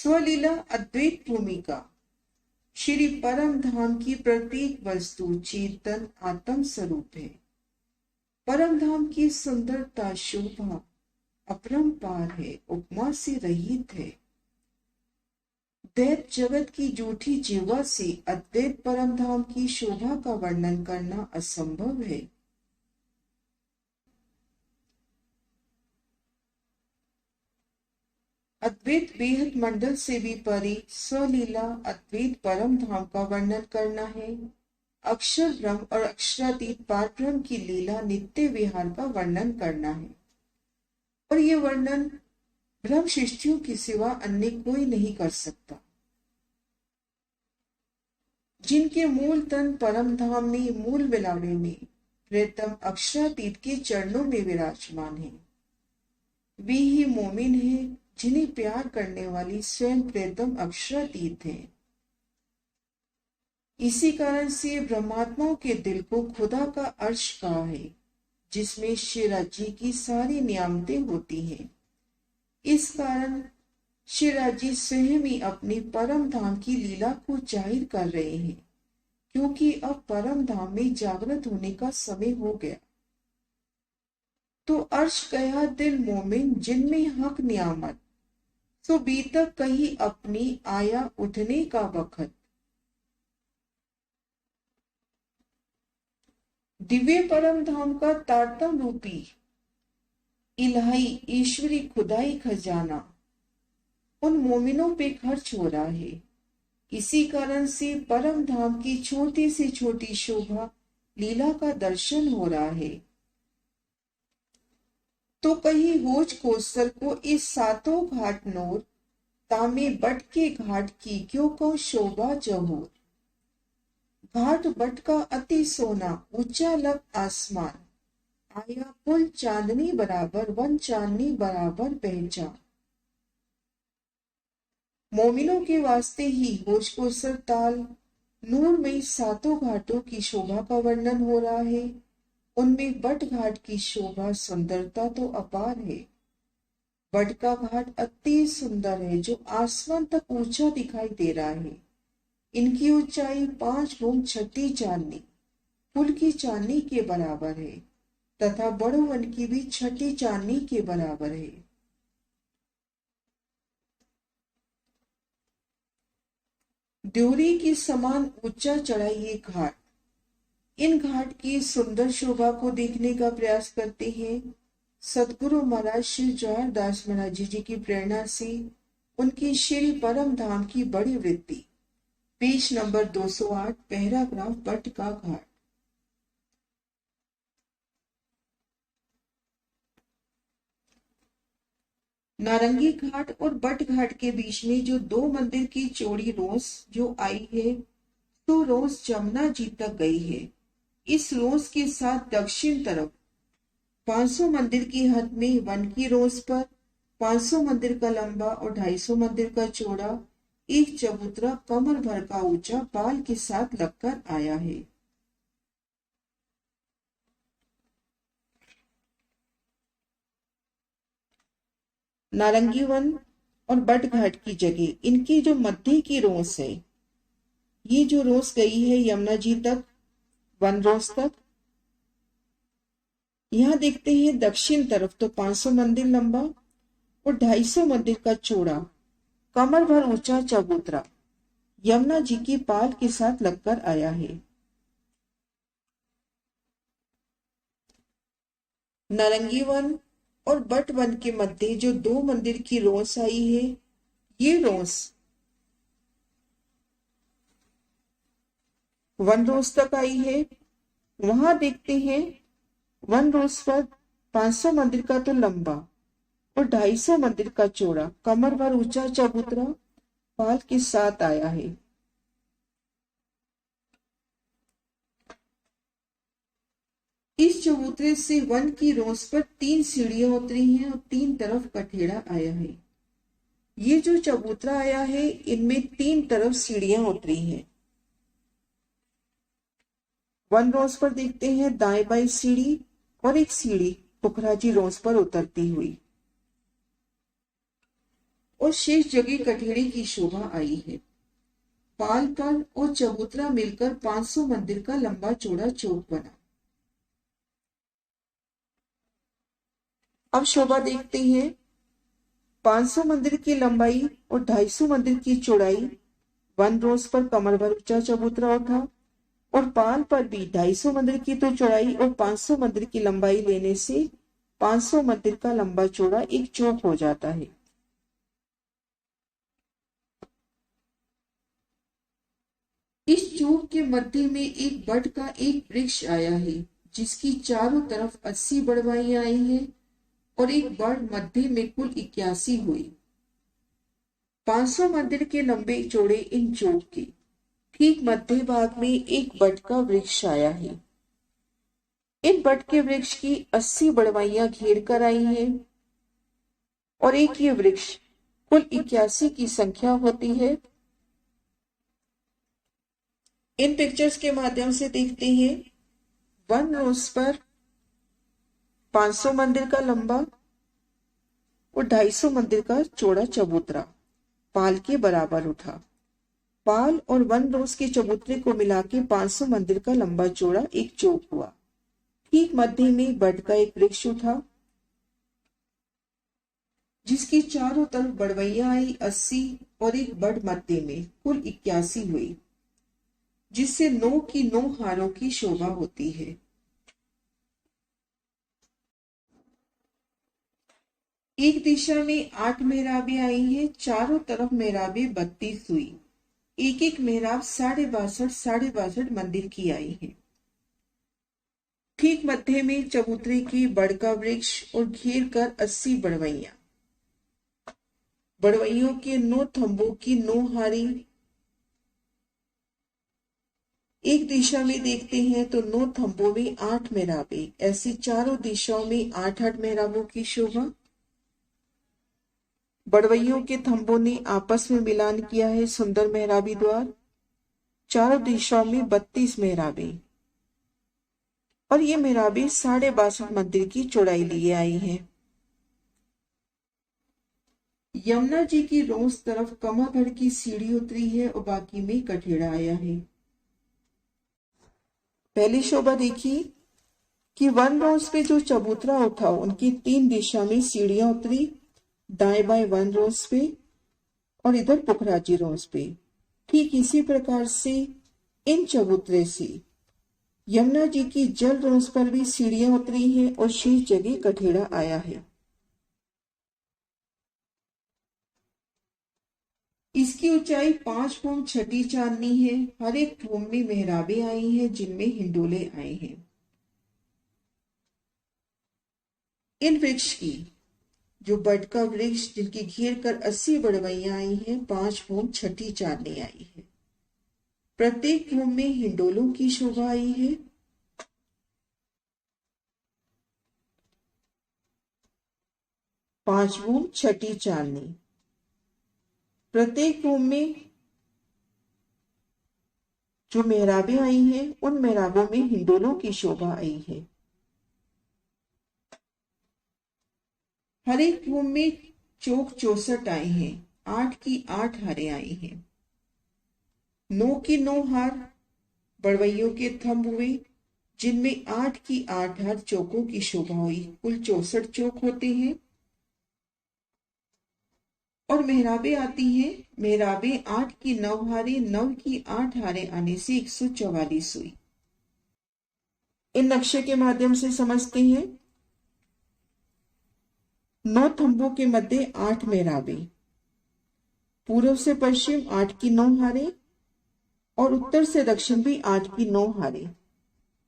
स्वलीला अद्वैत भूमिका। श्री परम धाम की प्रत्येक वस्तु चेतन आत्म स्वरूप है। परम धाम की सुंदरता शोभा अपरंपार है, उपमा से रहित है। दैत जगत की जूठी जीवा से अद्वैत परम धाम की शोभा का वर्णन करना असंभव है। अद्वैत बेहद मंडल से भी परे स्वलीला अद्वैत परम धाम का वर्णन करना है। अक्षर ब्रह्म और अक्षरातीत पार ब्रह्म की लीला नित्य विहार का वर्णन करना है। और ये वर्णन ब्रह्म शिष्टियों की सिवा अन्य कोई नहीं कर सकता। जिनके मूल तन परम धाम में मूल विलावे में प्रेतम अक्षरातीत के चरणों में विराजमान है, वे ही मोमिन है जिन्हें प्यार करने वाली स्वयं प्रेतम अक्षरातीत है। इसी कारण से ब्रह्मात्माओं के दिल को खुदा का अर्श कहा है, जिसमें शिवराजी की सारी नियामतें होती हैं। इस कारण शिवराजी स्वयं ही अपनी परम धाम की लीला को जाहिर कर रहे हैं, क्योंकि अब परम धाम में जागृत होने का समय हो गया। तो अर्श गया दिल मोमिन जिनमें हक नियामत, तो बीतक कहीं अपनी आया उठने का वक्त। दिव्य परम धाम का तारतम रूपी इलाही ईश्वरी खुदाई खजाना उन मोमिनों पे खर्च हो रहा है। इसी कारण से परम धाम की छोटी से छोटी शोभा लीला का दर्शन हो रहा है। तो कहीं होज कोसर को इस सातों घाट नोर, तामे बट के घाट की क्यों को शोभा जहोर। घाट बट का अति सोना ऊंचा लग आसमान, आया पुल चांदनी बराबर वन चांदनी बराबर पहचान। मोमिनों के वास्ते ही होज कोसर ताल नूर में सातों घाटों की शोभा का वर्णन हो रहा है। उनमें बट घाट की शोभा सुंदरता तो अपार है। बट का घाट अति सुंदर है, जो आसमान तक ऊंचा दिखाई दे रहा है। इनकी ऊंचाई 5 गुण छठी चांदनी पुल की चांदनी के बराबर है, तथा बड़ो वन की भी छठी चांदनी के बराबर है। ड्योरी की समान ऊंचा चढ़ाई ये घाट। इन घाट की सुंदर शोभा को देखने का प्रयास करते हैं। सदगुरु महाराज श्री जवाहर दास महाराज जी की प्रेरणा से उनकी श्री परम धाम की बड़ी वृत्ति। पेज नंबर 208, पैराग्राफ बट का घाट। नारंगी घाट और बट घाट के बीच में जो 2 मंदिर की चौड़ी रोस जो आई है, तो रोस जमुना जी तक गई है। इस रोस के साथ दक्षिण तरफ 500 मंदिर की हद में वन की रोस पर 500 मंदिर का लंबा और 250 मंदिर का चौड़ा एक चबूतरा कमर भर का ऊंचा पाल के साथ लगकर आया है। नारंगी वन और बट घाट की जगह इनकी जो मध्य की रोस है, ये जो रोस गई है यमुना जी तक, वन रोस तक। यहाँ देखते हैं दक्षिण तरफ तो 500 मंदिर लंबा और 250 मंदिर का चौड़ा कमर भर ऊंचा चबूतरा यमुना जी की पाल के साथ लगकर आया है। नारंगी वन और बट वन के मध्य जो 2 मंदिर की रोस आई है, ये रोस वन रोस तक आई है। वहां देखते हैं वन रोस पर 500 मंदिर का तो लंबा और 250 मंदिर का चौड़ा कमर भर ऊंचा चबूतरा पाल के साथ आया है। इस चबूतरे से वन की रोस पर 3 सीढ़ियां उतरी हैं और 3 तरफ कठेड़ा आया है। ये जो चबूतरा आया है, इनमें 3 तरफ सीढ़ियां उतरी हैं। वन रोस पर देखते हैं दाएं बाएं सीढ़ी और एक सीढ़ी पुखराजी रोस पर उतरती हुई। और शेष जगह कठेड़े की शोभा आई है। पाल पर और चबूतरा मिलकर 500 मंदिर का लंबा चौड़ा चौक बना। अब शोभा देखते हैं। 500 मंदिर की लंबाई और 250 मंदिर की चौड़ाई, 1 रोज पर कमर भर ऊंचा चबूतरा उठा, और पाल पर भी 250 मंदिर की तो चौड़ाई और 500 मंदिर की लंबाई लेने से 500 मंदिर का लंबा चौड़ा एक चौक हो जाता है। इस चौक के मध्य में एक बट का एक वृक्ष आया है, जिसकी चारों तरफ 80 बड़वाइयां आई हैं और एक बड़ मध्य में कुल 81 हुई। 500 मंदिर के लंबे चौड़े इन चौक के ठीक मध्य भाग में एक बट का वृक्ष आया है। इन बट के वृक्ष की 80 बड़वाइयां घेर कर आई हैं और एक ये वृक्ष कुल 81 की संख्या होती है। इन पिक्चर्स के माध्यम से देखते हैं। 1 रोज पर 500 मंदिर का लंबा और 250 मंदिर का चौड़ा चबूतरा पाल के बराबर उठा। पाल और 1 रोज के चबूतरे को मिला के 500 मंदिर का लंबा चौड़ा एक चौक हुआ। ठीक मध्य में बट का एक वृक्ष उठा, जिसकी चारों तरफ बड़वैया आई 80 और एक बड़ मध्य में कुल 81 हुई, जिससे 9 की 9 हारों की शोभा होती है। एक दिशा में 8 मेहराबें आई हैं, चारों तरफ मेहराबें 32 हुई। एक एक मेहराब 62.5 मंदिर की आई है। ठीक मध्य में चबूतरे की बड़ का वृक्ष और घेर कर 80 बड़वैया। बड़वैयों के 9 थंबों की 9 हारी। एक दिशा में देखते हैं तो 9 थंबों में 8 मेहराबें, ऐसी चारों दिशाओं में 8-8 मेहराबों की शोभा। बड़वैयों के थंबों ने आपस में मिलान किया है सुंदर मेहराबी द्वार। चारों दिशाओं में 32 मेहराबें, और ये मेहराबें 62.5 मंदिर की चौड़ाई लिए आई हैं। यमुना जी की रोज तरफ कमर भर की सीढ़ी उतरी है और बाकी में कठेड़ा आया है। पहली शोभा देखिए कि 1 रोज पे जो चबूतरा उठा उनकी 3 दिशा में सीढ़ियां उतरी, दाएं बाएं 1 रोज पे और इधर पुखराजी रोज पे। ठीक इसी प्रकार से इन चबूतरे से यमुना जी की जल रोज पर भी सीढ़ियां उतरी हैं और शेष जगह कठेड़ा आया है। इसकी ऊंचाई 5 फुट 6 चांदनी है। हर एक फूम में मेहराबें आई हैं, जिनमें हिंडोले आए हैं। इन वृक्ष की जो बट का वृक्ष जिनकी घेर कर 80 बड़वैयां आई हैं, 5 फूम 6 चांदनी आई है। प्रत्येक फूम में हिंडोलों की शोभा आई है। पांच फूम 6 चांदनी। प्रत्येक फूम में जो मेहराबें आई हैं उन मेहराबों में हिंडोलों की शोभा आई है। हर एक फूम में चौक 64 आए हैं। 8 की 8 हारें आई हैं। 9 की 9 हार बड़वैयों के थंब हुए, जिनमें 8 की 8 हार चौकों की शोभा हुई। कुल 64 चौक होते हैं। और मेहराबें आती हैं। मेहराबें 8 की 9 हारें, 9 की 8 हारें आने से 144 हुई। इन नक्शे के माध्यम से समझते हैं। 9 थंबों के मध्य 8 मेहराबें, पूर्व से पश्चिम 8 की 9 हारें और उत्तर से दक्षिण भी 8 की 9 हारें,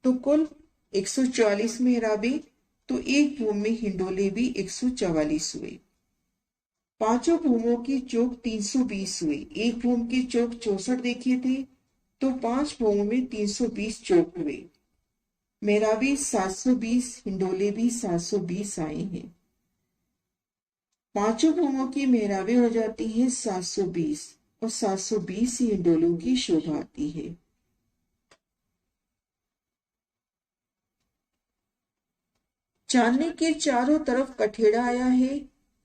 तो कुल 144 मेहराबें। तो एक भूम में हिंडोले भी 144 हुए। पांचों भूमों की चौक 320 हुई। एक भूम की चौक 64 देखे थे, तो 5 भूमों में 320 चौक हुए। मेहराबें 720, हिंडोले भी 720 आए हैं। पांचों भूमों की मेहराबें हो जाती हैं 720 और 720 ही हिंडोलों की शोभा आती है। चांदनी के चारों तरफ कठेड़ा आया है।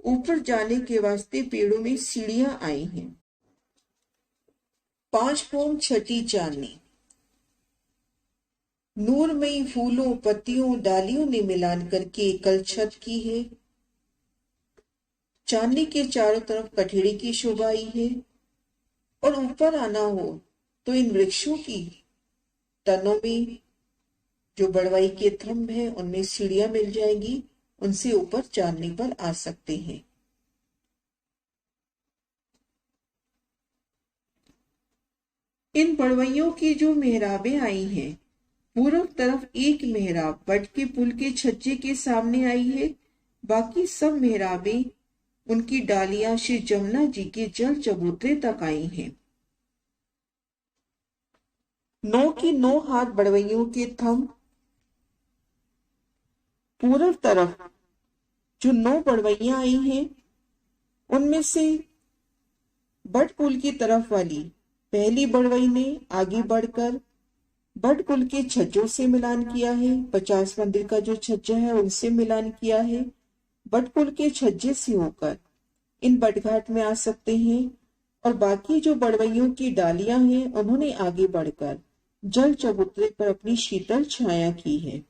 ऊपर जाने के वास्ते पेड़ों में सीढ़ियां आई हैं। 5 छठी चांदनी। नूरमयी फूलों, पत्तियों, डालियों ने मिलान करके एकल छत की है। चांदनी के चारों तरफ कठेड़े की शोभा आई है। और ऊपर आना हो तो इन वृक्षों की तनों में जो बड़वाई के थंब है उनमें सीढ़ियां मिल जाएंगी, उनसे ऊपर चांदनी पर आ सकते हैं। इन बड़वइयों की जो मेहराबें आई हैं, पूर्व तरफ एक मेहराब बट के पुल के छज्जे के सामने आई है। बाकी सब मेहराबें, उनकी डालियां श्री जमुना जी के जल चबूतरे तक आई हैं। 9 की 9 हाथ बड़वइयों के थंब पूर्व तरफ जो 9 बड़वइयां आई हैं, उनमें से बट पुल की तरफ वाली पहली बड़वई ने आगे बढ़कर बट पुल के छज्जों से मिलान किया है। 50 मंदिर का जो छज्जा है उनसे मिलान किया है। बट पुल के छज्जे से होकर इन बटघाट में आ सकते हैं। और बाकी जो बड़वइयों की डालियां हैं उन्होंने आगे बढ़कर जल चबूतरे पर अपनी शीतल छाया की है।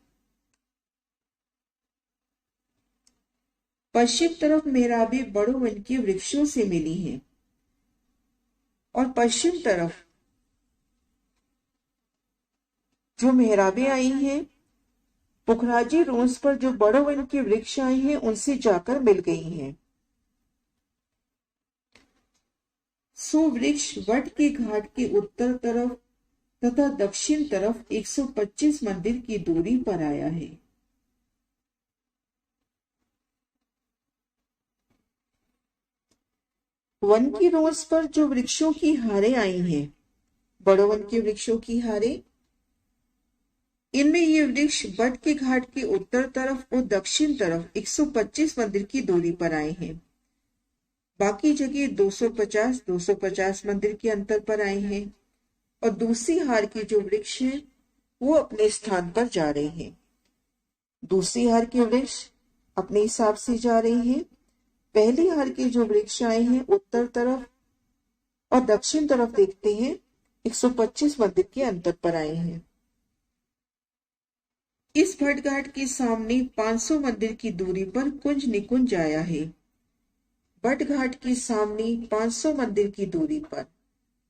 पश्चिम तरफ मेहराबे बड़ो वन के वृक्षों से मिली हैं। और पश्चिम तरफ जो मेहराबें आई हैं, पुखराजी रोज पर जो बड़ो वन के वृक्ष आए हैं उनसे जाकर मिल गई हैं। सुवृक्ष वट के घाट के उत्तर तरफ तथा दक्षिण तरफ 125 मंदिर की दूरी पर आया है। वन की रोज पर जो वृक्षों की हारें आई हैं, बड़ो वन के वृक्षों की हारें, इनमें ये वृक्ष बट के घाट के उत्तर तरफ और दक्षिण तरफ 125 मंदिर की दूरी पर आए हैं। बाकी जगह 250 मंदिर के अंतर पर आए हैं। और दूसरी हार के जो वृक्ष हैं वो अपने स्थान पर जा रहे हैं। दूसरी हार के वृक्ष अपने हिसाब से जा रहे हैं। पहली हार के जो वृक्ष आए हैं उत्तर तरफ और दक्षिण तरफ देखते हैं 125 मंदिर के अंतर पर आए हैं। इस भटघाट के सामने 500 मंदिर की दूरी पर कुंज निकुंज आया है। भटघाट के सामने 500 मंदिर की दूरी पर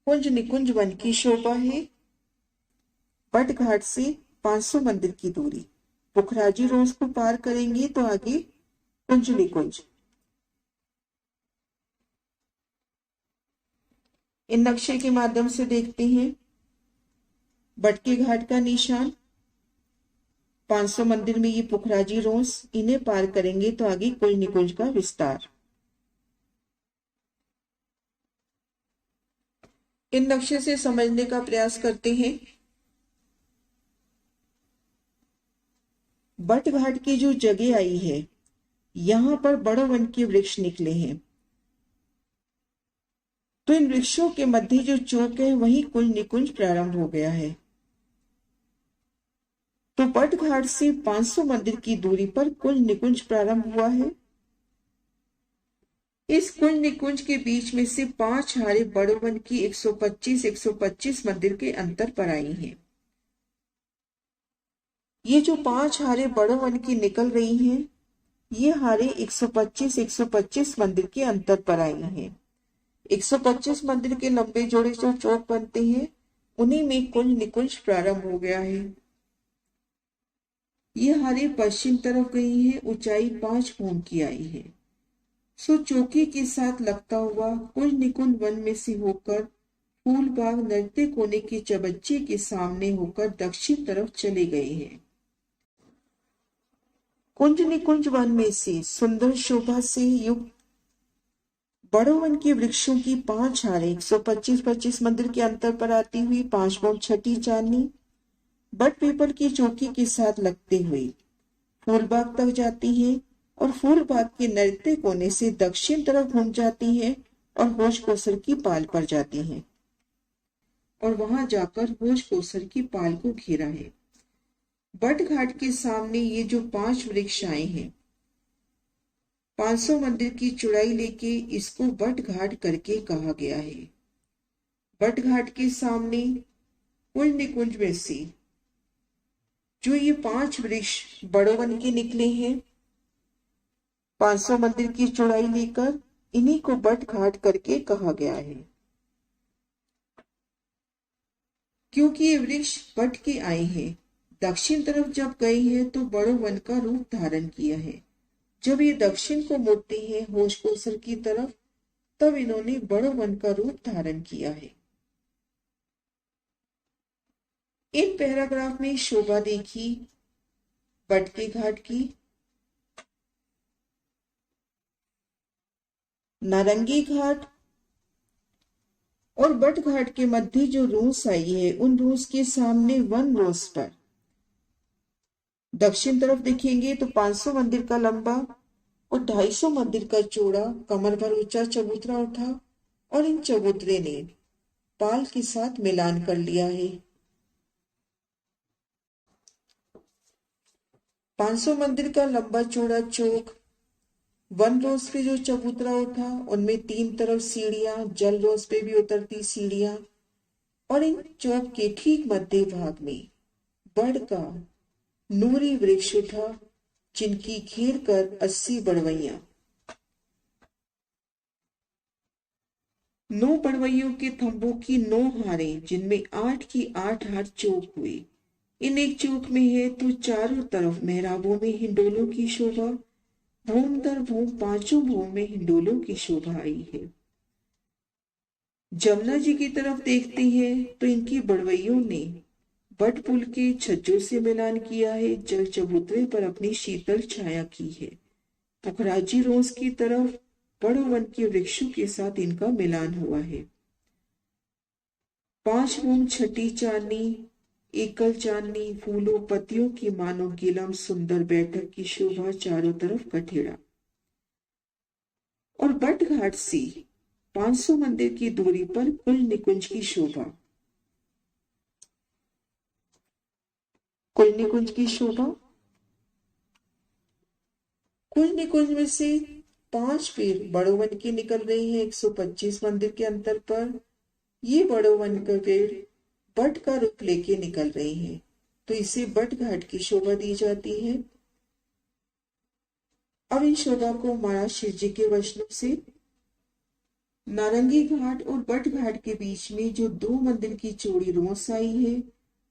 कुंज निकुंज वन की शोभा है। भटघाट से 500 मंदिर की दूरी, पुखराजी रोज को पार करेंगे तो आगे कुंज निकुंज। इन नक्शे के माध्यम से देखते हैं बटके घाट का निशान, 500 मंदिर में ये पुखराजी रोज, इन्हें पार करेंगे तो आगे कुंज निकुंज का विस्तार। इन नक्शे से समझने का प्रयास करते हैं। बट घाट की जो जगह आई है, यहां पर बड़ो वन के वृक्ष निकले हैं, तो इन वृक्षों के मध्य जो चौक है वहीं कुंज निकुंज प्रारंभ हो गया है। तो बट घाट से 500 मंदिर की दूरी पर कुंज निकुंज प्रारंभ हुआ है। इस कुंज निकुंज के बीच में से 5 हारें बड़ो वन की 125 मंदिर के अंतर पर आई हैं। ये जो 5 हारें बड़ो वन की निकल रही हैं, ये हारें 125 मंदिर के अंतर पर आई हैं। 125 मंदिर के लंबे जोड़े जो चौक बनते हैं उन्हीं में कुंज निकुंज प्रारंभ हो गया है। ये हारें पश्चिम तरफ गई हैं, ऊंचाई 5 फूट की आई है। सो चौकी के साथ लगता हुआ कुंज निकुंज वन में से होकर फूल बाग नृत्य कोने के चबच्चे के सामने होकर दक्षिण तरफ चले गए हैं। कुंज निकुंज वन में से सुंदर शोभा से युक्त बड़ो वन के वृक्षों की 5 हारें 125 मंदिर के अंतर पर आती हुई 5 छठी चांदनी बट पीपल की चौकी के साथ लगते हुए फूलबाग तक जाती है और फूलबाग के नृत्य कोने से दक्षिण तरफ घूम जाती है और होश कोसर की पाल पर जाती है और वहां जाकर होश कोसर की पाल को घेरा है। बट घाट के सामने ये जो 5 वृक्ष आए हैं, 500 मंदिर की चौड़ाई लेके इसको बट घाट करके कहा गया है। बट घाट के सामने कुंज निकुंज में से जो ये 5 वृक्ष बड़े वन के निकले हैं 500 मंदिर की चौड़ाई लेकर, इन्हीं को बट घाट करके कहा गया है। क्योंकि ये वृक्ष बट के आए हैं, दक्षिण तरफ जब गए हैं तो बड़ो वन का रूप धारण किया है। जब ये दक्षिण को मुड़ते हैं होश कोसर की तरफ, तब इन्होंने बड़ो वन का रूप धारण किया है। इन पैराग्राफ में शोभा देखी बट के घाट की। नारंगी घाट और बट घाट के मध्य जो रूस आई है, उन रूस के सामने 1 रोज पर दक्षिण तरफ देखेंगे तो 500 मंदिर का लंबा और 250 मंदिर का चौड़ा कमर भर ऊंचा चबूतरा उठा और इन चबूतरे ने पाल के साथ मिलान कर लिया है। 500 मंदिर का लंबा चौड़ा चौक 1 रोज पे जो चबूतरा उठा, उनमें 3 तरफ सीढ़ियां, जल रोज पे भी उतरती सीढ़ियां, और इन चौक के ठीक मध्य भाग में बड़ का नूरी वृक्ष उठा, जिनकी घेर कर 80 बड़वैया 9 बड़वैयों के थंबों की 9 हारें, जिनमें 8 की 8 हार चौक हुए। इन एक चौक में है तो चारों तरफ मेहराबों में हिंडोलों की शोभा, भूम दर भूम 5 भूम में हिंडोलों की शोभा आई है। जमुना जी की तरफ देखते हैं तो इनकी बड़वैयों ने बट पुल के छज्जों से मिलान किया है, जल चबूतरे पर अपनी शीतल छाया की है। पुखराजी रोज की तरफ बड़ो वन के वृक्षों के साथ इनका मिलान हुआ है। 5 भूम छठी चांदनी, एकल चांदनी, फूलों पत्तियों की मानो गिलम सुंदर बैठक की शोभा, चारों तरफ कठेड़ा। और बट घाट से 500 मंदिर की दूरी पर कुल निकुंज की शोभा। कुल निकुंज की शोभा, कुल निकुंज में से 5 पेड़ बड़ो वन के निकल रहे हैं 125 मंदिर के अंतर पर। ये बड़ो वन का पेड़ बट का रूप लेके निकल रहे हैं, तो इसे बट घाट की शोभा दी जाती है। अब इन शोभा को महाराज शिव जी के वचनों से नारंगी घाट और बट घाट के बीच में जो 2 मंदिर की चौड़ी रोस आई है,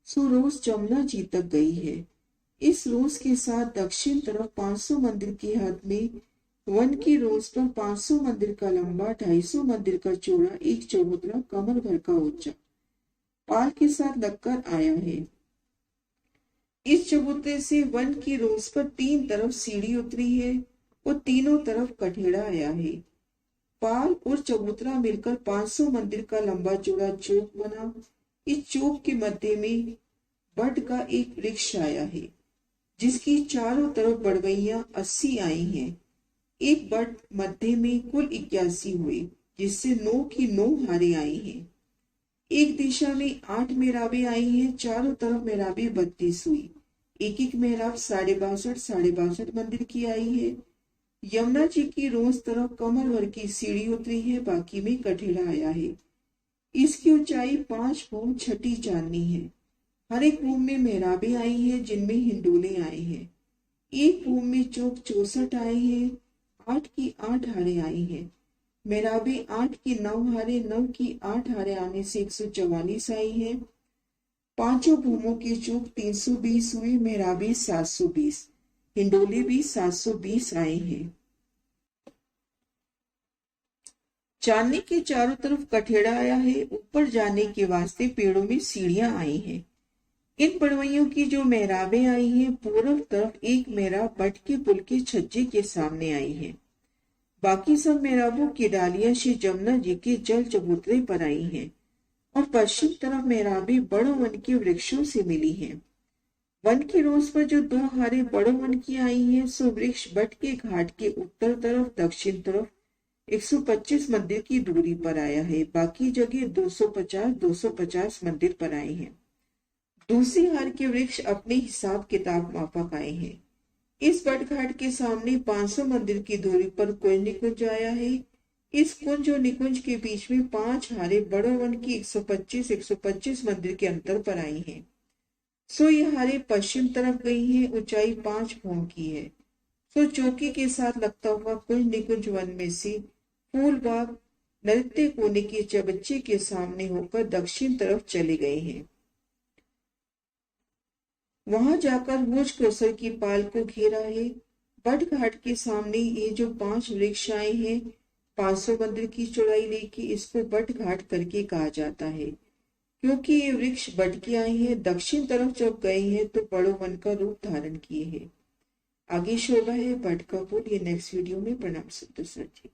सो रोस जमुना जी तक गई है। इस रोस के साथ दक्षिण तरफ 500 मंदिर की हद में वन की रोस पर 500 मंदिर का लंबा, 250 मंदिर का चौड़ा एक चबूतरा कमर भर का ऊंचा पाल के साथ लगकर आया है। इस चबूतरे से वन की रोस पर 3 तरफ सीढ़ी उतरी है और तीनों तरफ कठेड़ा आया है। पाल और चबूतरा मिलकर 500 मंदिर का लंबा चौड़ा चौक बना। इस चौक के मध्य में बट का एक वृक्ष आया है, जिसकी चारों तरफ बड़वैया 80 आई हैं। एक बट मध्य में कुल 81 हुए, जिससे 9 की 9 हारें आई हैं। एक दिशा में 8 मेहराबें आई हैं, चारों तरफ मेहराबें 32 हुई। एक एक मेहराब 62.5 मंदिर की आई है। यमुना जी की रोज तरफ कमर भर की सीढ़ी उतरी है, बाकी में कठेड़ा आया है। इसकी ऊंचाई 5 भूम छठी चांदनी है। हर एक भूम में मेहराबें आई हैं, जिनमें हिंडोले आए हैं। एक भूम में चौक 64 आए हैं, 8 की 8 हारें आई हैं। मेहराबें 8 की 9 हारें, 9 की 8 हारें आने से 144 आई हैं। 5 भूमों के चौक 320 हुए, मेहराबें 720, हिंडोले भी 720 आए हैं। चांदनी के चारों तरफ कठेड़ा आया है। ऊपर जाने के वास्ते पेड़ों में सीढ़ियां आई हैं। इन बड़वैयों की जो मेहराबें आई हैं, पूर्व तरफ एक मेहराब बट के पुल के छज्जे के सामने आई है। बाकी सब मेहराबों की डालियां श्री जमुना जी के जल चबूतरे पर आई हैं और पश्चिम तरफ मेहराबें बड़ो वन के वृक्षों से मिली हैं। वन की रोज पर जो 2 हारें बड़ो वन की आई हैं, सो वृक्ष बट के घाट के उत्तर तरफ दक्षिण तरफ 125 मंदिर की दूरी पर आया है। बाकी जगह 250 मंदिर पर आए हैं। दूसरी हार के वृक्ष अपने हिसाब किताब माफक आए हैं। इस बट घाट के सामने 500 मंदिर की दूरी पर कोई निकुंज आया है। इस कुंज और निकुंज के बीच में 5 हारे बड़ो वन की 125 मंदिर के अंतर पर आई हैं। सो ये हारे पश्चिम तरफ गई हैं, ऊंचाई 5 भों की है। सो चौकी के साथ लगता हुआ कुंज निकुंज वन में से फूल बाग नृत्य कोने के चबच्चे के सामने होकर दक्षिण तरफ चले गए हैं। वहां जाकर मुझ कोसर की पाल को घेरा है। बट घाट के सामने ये जो 5 वृक्ष आए हैं 500 मंदिर की चौड़ाई लेके, इसको बट घाट करके कहा जाता है, क्योंकि ये वृक्ष बट के आए हैं, दक्षिण तरफ जब गए हैं तो बड़ो वन का रूप धारण किए हैं। आगे शोभा है बट का फूल। ये नेक्स्ट वीडियो में। प्रणाम सत जी।